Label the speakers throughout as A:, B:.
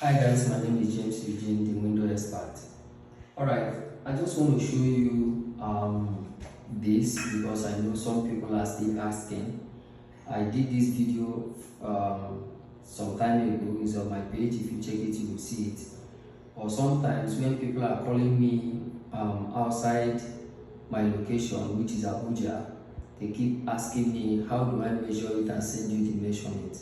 A: Hi guys, my name is James Eugene, the window expert. Alright, I just want to show you this because I know some people are still asking. I did this video some time ago. It's on my page. If you check it, you will see it. Or sometimes when people are calling me outside my location, which is Abuja, they keep asking me how do I measure it and send you the measurement.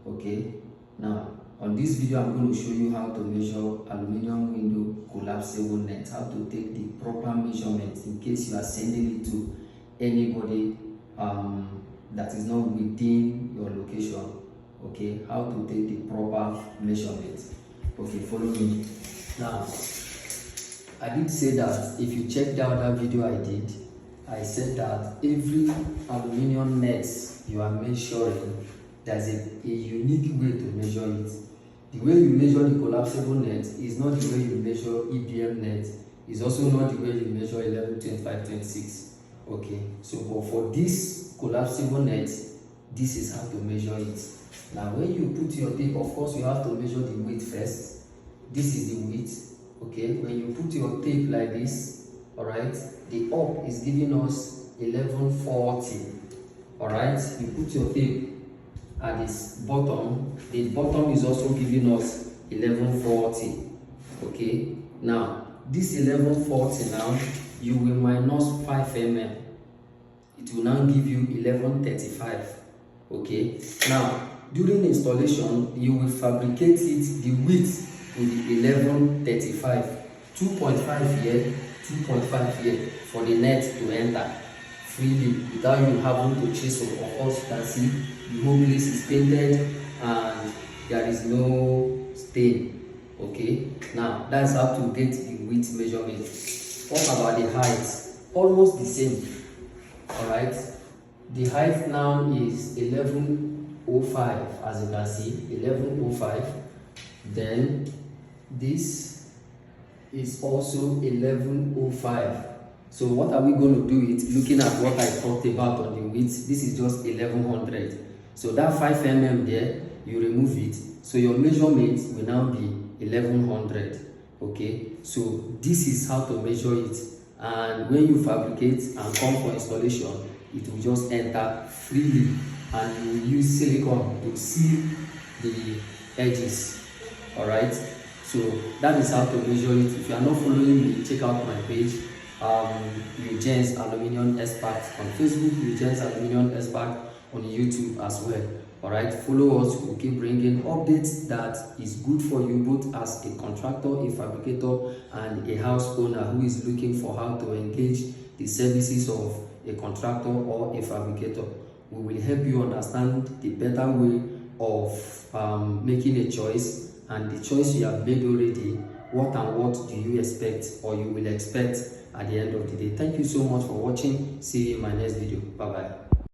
A: Okay, now on this video I'm going to show you how to measure aluminum window collapsible net, how to take the proper measurement in case you are sending it to anybody that is not within your location. Okay, how to take the proper measurement. Okay, follow me. Now I did say that if you check out that video I said that every aluminum net you are measuring, there's a unique way to measure it. The way you measure the collapsible net is not the way you measure EBM net, is also not the way you measure 11, 25, 26. Okay, so but for this collapsible net, this is how to measure it. Now when you put your tape, of course you have to measure the width first. This is the width. Okay, when you put your tape like this, all right, the up is giving us 1140. All right, you put your tape at this bottom, the bottom is also giving us 1140. Okay, now this 1140, now you will minus 5 mm, it will now give you 1135. Okay, now during installation you will fabricate it the width with the 1135, 2.5 here, 2.5 here for the net to enter freely without you having to chisel. Of course, you can see the whole place is painted and there is no stain. Okay, now that's how to get the width measurement. What about the height? Almost the same. All right, the height now is 1105, as you can see, 1105. Then this is also 1105. So what are we going to do it? Looking at what I talked about on the width, this is just 1100. So that 5 mm there, you remove it. So your measurement will now be 1100. Okay, so this is how to measure it. And when you fabricate and come for installation, it will just enter freely, and you will use silicone to seal the edges. All right, so that is how to measure it. If you are not following me, check out my page, Eugene's Aluminium Expert on Facebook, Eugene's Aluminium Expert on YouTube as well. All right, follow us. We'll keep bringing updates that is good for you, both as a contractor, a fabricator, and a house owner who is looking for how to engage the services of a contractor or a fabricator. We will help you understand the better way of making a choice, and the choice you have made already, what and what do you expect or you will expect at the end of the day. Thank you so much for watching. See you in my next video. Bye bye.